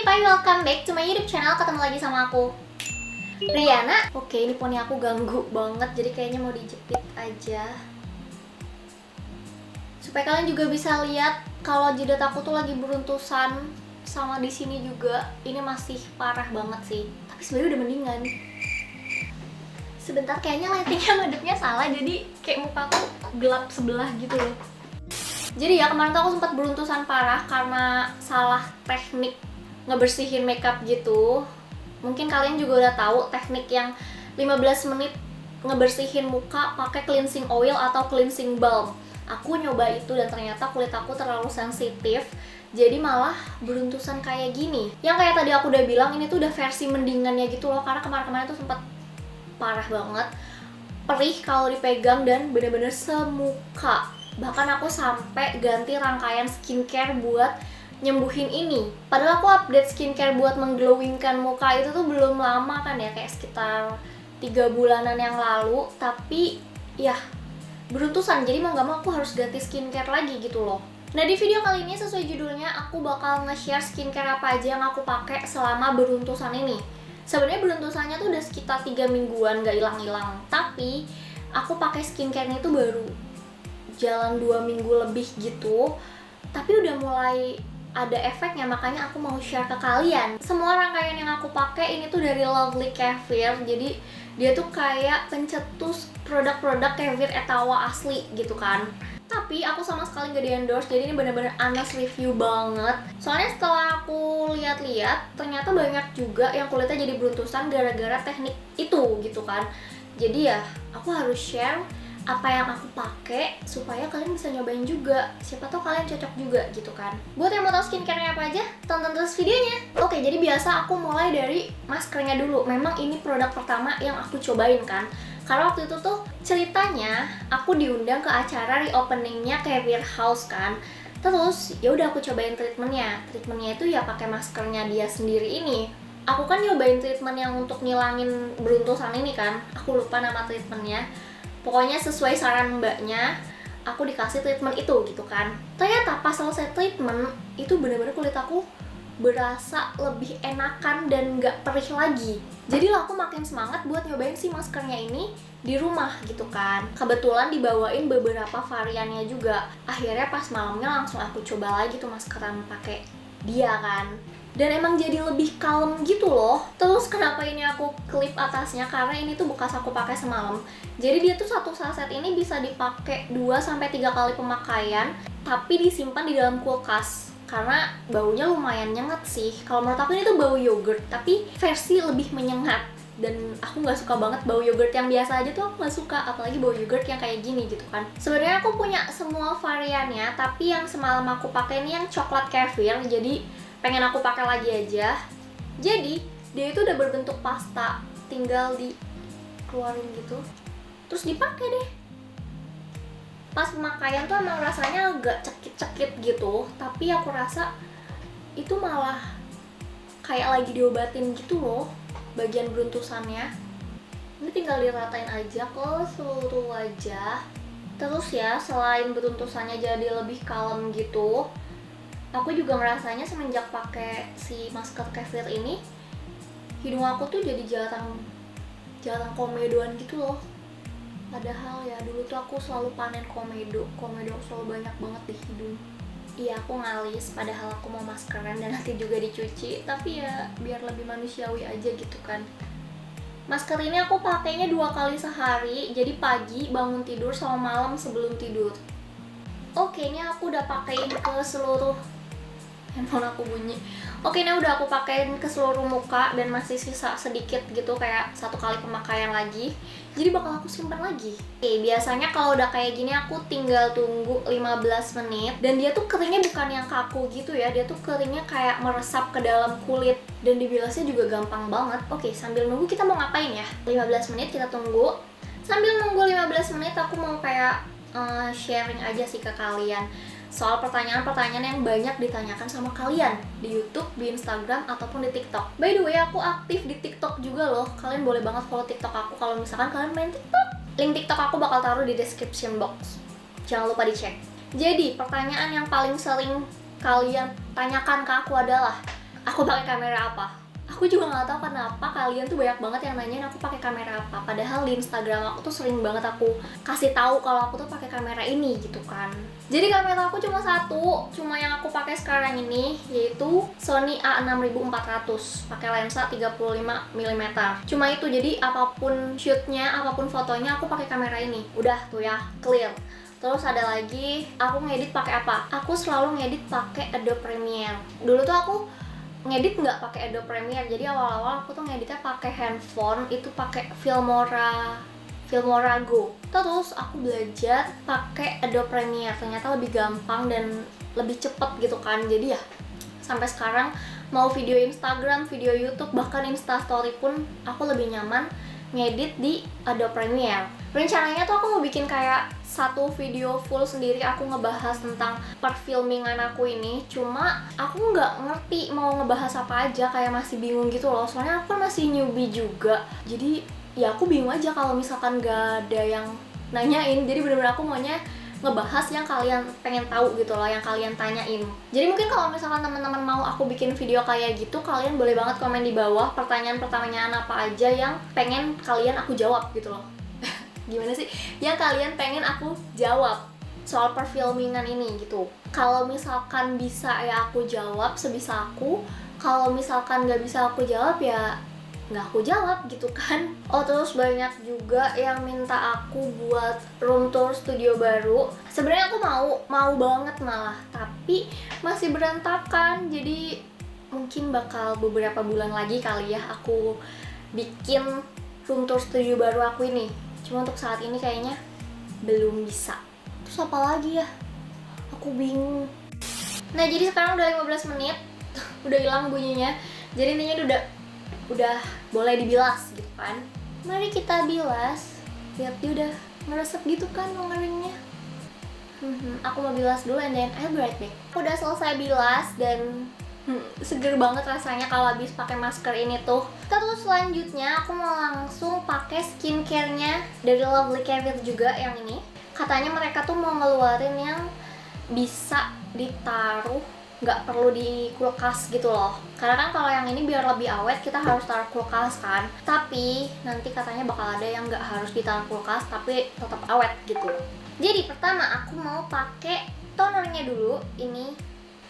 Pai, welcome back to my YouTube channel. Ketemu lagi sama aku, Riana. Oke, ini poni aku ganggu banget, jadi kayaknya mau dijepit aja supaya kalian juga bisa lihat kalau jidat aku tuh lagi beruntusan. Sama di sini juga, ini masih parah banget sih. Tapi sebenarnya udah mendingan. Sebentar, kayaknya lightingnya madepnya salah, jadi kayak muka aku gelap sebelah gitu loh. Jadi ya kemarin tuh aku sempat beruntusan parah karena salah teknik ngebersihin makeup gitu. Mungkin kalian juga udah tahu teknik yang 15 menit ngebersihin muka pakai cleansing oil atau cleansing balm. Aku nyoba itu dan ternyata kulit aku terlalu sensitif, jadi malah beruntusan kayak gini. Yang kayak tadi aku udah bilang, ini tuh udah versi mendingannya gitu loh, karena kemarin-kemarin tuh sempat parah banget, perih kalau dipegang dan bener-bener semuka. Bahkan aku sampai ganti rangkaian skincare buat nyembuhin ini. Padahal aku update skincare buat mengglowingkan muka itu tuh belum lama kan ya, kayak sekitar 3 bulanan yang lalu. Tapi ya beruntusan, jadi mau gak mau aku harus ganti skincare lagi gitu loh. Nah, di video kali ini sesuai judulnya, aku bakal nge-share skincare apa aja yang aku pakai selama beruntusan ini. Sebenarnya beruntusannya tuh udah sekitar 3 mingguan gak hilang-hilang, tapi aku pakai skincare ini tuh baru jalan 2 minggu lebih gitu. Tapi udah mulai ada efeknya, makanya aku mau share ke kalian. Semua rangkaian yang aku pakai ini tuh dari Lovely Kefir. Jadi dia tuh kayak pencetus produk-produk Kefir Etawa asli gitu kan. Tapi aku sama sekali gak di-endorse, jadi ini bener-bener honest review banget. Soalnya setelah aku lihat-lihat, ternyata banyak juga yang kulitnya jadi beruntusan gara-gara teknik itu gitu kan. Jadi ya, aku harus share apa yang aku pakai supaya kalian bisa nyobain juga. Siapa tahu kalian cocok juga gitu kan. Buat yang mau tahu skincare-nya apa aja, tonton terus videonya. Oke, jadi biasa aku mulai dari maskernya dulu. Memang ini produk pertama yang aku cobain kan. Karena waktu itu tuh ceritanya aku diundang ke acara reopeningnya Kefir House kan. Terus ya udah aku cobain treatmentnya. Treatmentnya itu ya pakai maskernya dia sendiri ini. Aku kan nyobain treatment yang untuk ngilangin beruntusan ini kan. Aku lupa nama treatmentnya. Pokoknya sesuai saran mbaknya, aku dikasih treatment itu gitu kan. Ternyata pas selesai treatment, itu bener-bener kulit aku berasa lebih enakan dan nggak perih lagi. Jadi lah aku makin semangat buat nyobain si maskernya ini di rumah gitu kan. Kebetulan dibawain beberapa variannya juga. Akhirnya pas malamnya langsung aku coba lagi tuh maskeran pakai dia kan. Dan emang jadi lebih kalem gitu loh. Terus kenapa ini aku klip atasnya, karena ini tuh bekas aku pakai semalam. Jadi dia tuh satu saset ini bisa dipakai 2-3 kali pemakaian, tapi disimpan di dalam kulkas. Karena baunya lumayan nyengat sih. Kalau menurut aku ini tuh bau yogurt, tapi versi lebih menyengat. Dan aku nggak suka banget bau yogurt yang biasa aja tuh, aku nggak suka, apalagi bau yogurt yang kayak gini gitu kan. Sebenarnya aku punya semua variannya, tapi yang semalam aku pakai ini yang coklat kefir, jadi pengen aku pakai lagi aja. Jadi dia itu udah berbentuk pasta, tinggal dikeluarin gitu, terus dipakai deh. Pas pemakaian tuh emang rasanya agak cekit-cekit gitu, tapi aku rasa itu malah kayak lagi diobatin gitu loh bagian beruntusannya. Ini tinggal diratain aja ke seluruh wajah. Terus ya, selain beruntusannya jadi lebih kalem gitu, aku juga ngerasanya semenjak pakai si masker Kefir ini, hidung aku tuh jadi jarang komedoan gitu loh. Padahal ya dulu tuh aku selalu panen komedo selalu banyak banget di hidung. Iya, aku ngalis padahal aku mau maskeran dan nanti juga dicuci, tapi ya biar lebih manusiawi aja gitu kan. Masker ini aku pakainya 2 kali sehari, jadi pagi bangun tidur sama malam sebelum tidur. Oke, ini aku udah pakein ke seluruh, handphone aku bunyi. Oke, ini udah aku pakein ke seluruh muka dan masih sisa sedikit gitu, kayak 1 kali pemakaian lagi. Jadi bakal aku simpan lagi. Oke, biasanya kalau udah kayak gini aku tinggal tunggu 15 menit. Dan dia tuh keringnya bukan yang kaku gitu ya, dia tuh keringnya kayak meresap ke dalam kulit. Dan dibilasnya juga gampang banget. Oke, sambil nunggu kita mau ngapain ya? 15 menit kita tunggu. Sambil nunggu 15 menit aku mau kayak sharing aja sih ke kalian soal pertanyaan-pertanyaan yang banyak ditanyakan sama kalian di YouTube, di Instagram, ataupun di TikTok. By the way, aku aktif di TikTok juga loh. Kalian boleh banget follow TikTok aku kalau misalkan kalian main TikTok. Link TikTok aku bakal taruh di description box. Jangan lupa dicek. Jadi, pertanyaan yang paling sering kalian tanyakan ke aku adalah, aku pakai kamera apa. Aku juga nggak tahu kenapa kalian tuh banyak banget yang nanyain aku pakai kamera apa. Padahal di Instagram aku tuh sering banget aku kasih tahu kalau aku tuh pakai kamera ini gitu kan. Jadi kamera aku cuma satu, cuma yang aku pakai sekarang ini, yaitu Sony A6400 pakai lensa 35 mm. Cuma itu, jadi apapun shootnya, apapun fotonya aku pakai kamera ini. Udah tuh ya, clear. Terus ada lagi, aku ngedit pakai apa? Aku selalu ngedit pakai Adobe Premiere. Dulu tuh aku ngedit nggak pakai Adobe Premiere, jadi awal-awal aku tuh ngeditnya pakai handphone, itu pakai Filmora Go. Terus aku belajar pakai Adobe Premiere, ternyata lebih gampang dan lebih cepet gitu kan. Jadi ya sampai sekarang mau video Instagram, video YouTube, bahkan Instastory pun aku lebih nyaman ngedit di Adobe Premiere. Rencananya tuh aku mau bikin kayak satu video full sendiri aku ngebahas tentang perfilmingan aku ini. Cuma aku nggak ngerti mau ngebahas apa aja, kayak masih bingung gitu loh. Soalnya aku kan masih newbie juga. Jadi ya aku bingung aja kalau misalkan nggak ada yang nanyain. Jadi bener-bener aku maunya ngebahas yang kalian pengen tahu gitu loh, yang kalian tanyain. Jadi mungkin kalau misalkan teman-teman mau aku bikin video kayak gitu, kalian boleh banget komen di bawah pertanyaan-pertanyaan apa aja yang pengen kalian aku jawab gitu loh. Gimana sih? Yang kalian pengen aku jawab soal perfilmingan ini gitu. Kalau misalkan bisa ya aku jawab sebisa aku. Kalau misalkan nggak bisa aku jawab ya nggak aku jawab gitu kan. Oh, terus banyak juga yang minta aku buat room tour studio baru. Sebenarnya aku mau banget malah, tapi masih berantakan. Jadi mungkin bakal beberapa bulan lagi kali ya aku bikin room tour studio baru aku ini. Cuma untuk saat ini kayaknya belum bisa. Terus apa lagi ya? Aku bingung. Nah, jadi sekarang udah 15 menit. Udah hilang bunyinya. Jadi intinya udah boleh dibilas gitu kan. Mari kita bilas. Lihat dia udah ngeresep gitu kan ngeringnya. Aku mau bilas dulu and then I'll be right back. Udah selesai bilas dan seger banget rasanya kalau habis pakai masker ini tuh. Terus selanjutnya aku mau langsung pakai skincare-nya dari Lovely Cavill juga yang ini. Katanya mereka tuh mau ngeluarin yang bisa ditaruh, nggak perlu di kulkas gitu loh. Karena kan kalau yang ini biar lebih awet kita harus taruh kulkas kan. Tapi nanti katanya bakal ada yang nggak harus ditaruh kulkas tapi tetap awet gitu. Jadi pertama aku mau pakai tonernya dulu ini.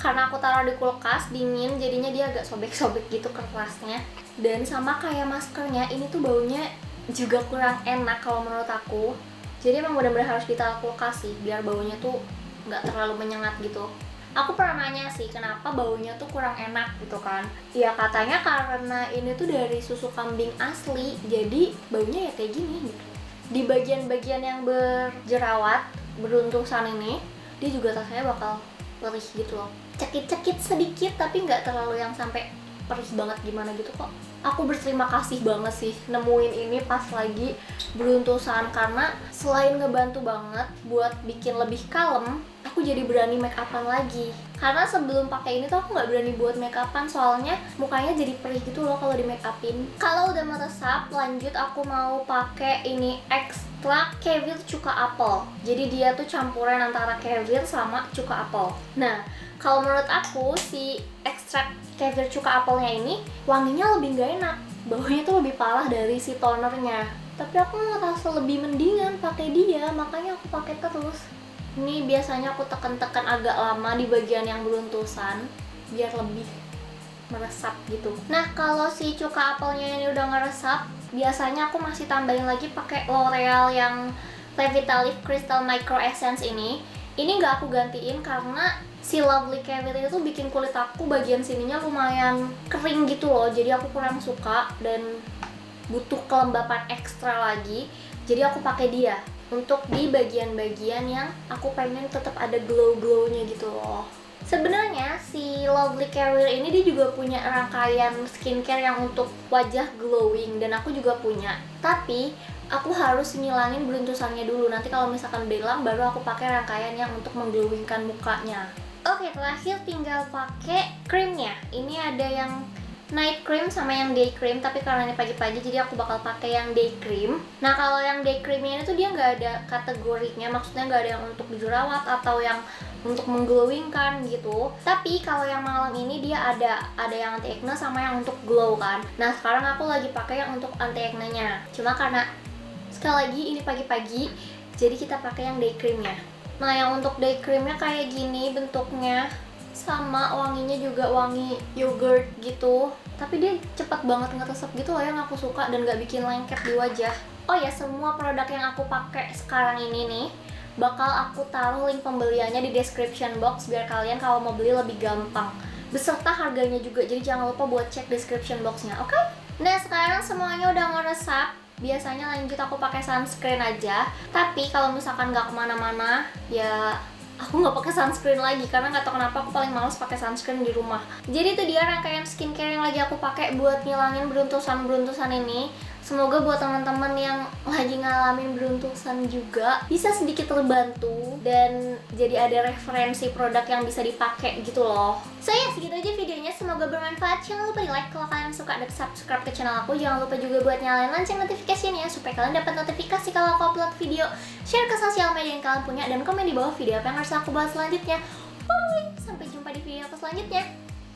Karena aku taruh di kulkas dingin, jadinya dia agak sobek-sobek gitu kertasnya. Dan sama kayak maskernya, ini tuh baunya juga kurang enak kalau menurut aku. Jadi emang benar-benar harus ditaruh kulkas sih, biar baunya tuh nggak terlalu menyengat gitu. Aku pernah nanya sih kenapa baunya tuh kurang enak gitu kan. Ya katanya karena ini tuh dari susu kambing asli, jadi baunya ya kayak gini gitu. Di bagian-bagian yang berjerawat, beruntusan ini, dia juga rasanya bakal perih gitu loh. Cekit-cekit sedikit tapi nggak terlalu yang sampai perih banget gimana gitu kok. Aku berterima kasih banget sih nemuin ini pas lagi beruntusan, karena selain ngebantu banget buat bikin lebih kalem, aku jadi berani make upan lagi. Karena sebelum pakai ini tuh aku nggak berani buat make upan, soalnya mukanya jadi perih gitu loh kalau di make upin. Kalau udah meresap, lanjut aku mau pakai ini ekstrak Cavill cuka apel. Jadi dia tuh campuran antara Cavill sama cuka apel. Nah, kalau menurut aku si ekstrak Cavill cuka apelnya ini wanginya lebih nggak enak, baunya tuh lebih parah dari si tonernya. Tapi aku ngerasa lebih mendingan pakai dia, makanya aku pakai terus. Ini biasanya aku tekan-tekan agak lama di bagian yang beruntusan biar lebih meresap gitu. Nah, kalau si cuka apelnya ini udah ngeresap, biasanya aku masih tambahin lagi pakai L'Oreal yang Revitalift Crystal Micro Essence ini. Ini nggak aku gantiin karena si Lovely Cavill itu tuh bikin kulit aku bagian sininya lumayan kering gitu loh. Jadi aku kurang suka dan butuh kelembapan ekstra lagi. Jadi aku pakai dia untuk di bagian-bagian yang aku pengen tetap ada glow-glownya gitu loh. Sebenarnya si Lovely Cavill ini dia juga punya rangkaian skincare yang untuk wajah glowing dan aku juga punya. Tapi aku harus ngilangin beruntusannya dulu. Nanti kalau misalkan udah hilang baru aku pakai rangkaian yang untuk mengglowingkan mukanya. Oke, terakhir tinggal pakai krimnya. Ini ada yang night cream sama yang day cream, tapi karena ini pagi-pagi jadi aku bakal pakai yang day cream. Nah kalau yang day creamnya ini tuh dia nggak ada kategorinya, maksudnya nggak ada yang untuk jerawat atau yang untuk mengglowingkan gitu. Tapi kalau yang malam ini dia ada yang anti acne sama yang untuk glow kan. Nah sekarang aku lagi pakai yang untuk anti acne-nya. Cuma karena sekali lagi ini pagi-pagi, jadi kita pakai yang day creamnya. Nah yang untuk day creamnya kayak gini bentuknya, sama wanginya juga wangi yogurt gitu, tapi dia cepet banget ngeresep gitu loh, yang aku suka dan gak bikin lengket di wajah. Oh ya, semua produk yang aku pakai sekarang ini nih bakal aku taruh link pembeliannya di description box biar kalian kalau mau beli lebih gampang, beserta harganya juga, jadi jangan lupa buat cek description boxnya, oke? Nah sekarang semuanya udah ngeresap. Biasanya lanjut aku pakai sunscreen aja, tapi kalau misalkan nggak kemana-mana ya aku nggak pakai sunscreen lagi karena nggak tahu kenapa aku paling males pakai sunscreen di rumah. Jadi itu dia rangkaian skincare yang lagi aku pakai buat ngilangin beruntusan-beruntusan ini. Semoga buat teman-teman yang lagi ngalamin beruntusan juga bisa sedikit terbantu dan jadi ada referensi produk yang bisa dipakai gitu loh. So ya, segitu aja videonya, semoga bermanfaat. Jangan lupa di like kalau kalian suka dan subscribe ke channel aku. Jangan lupa juga buat nyalain lonceng notifikasinya supaya kalian dapat notifikasi kalau aku upload video. Share ke sosial media yang kalian punya dan komen di bawah video apa yang harus aku bahas selanjutnya. Bye, sampai jumpa di video aku selanjutnya.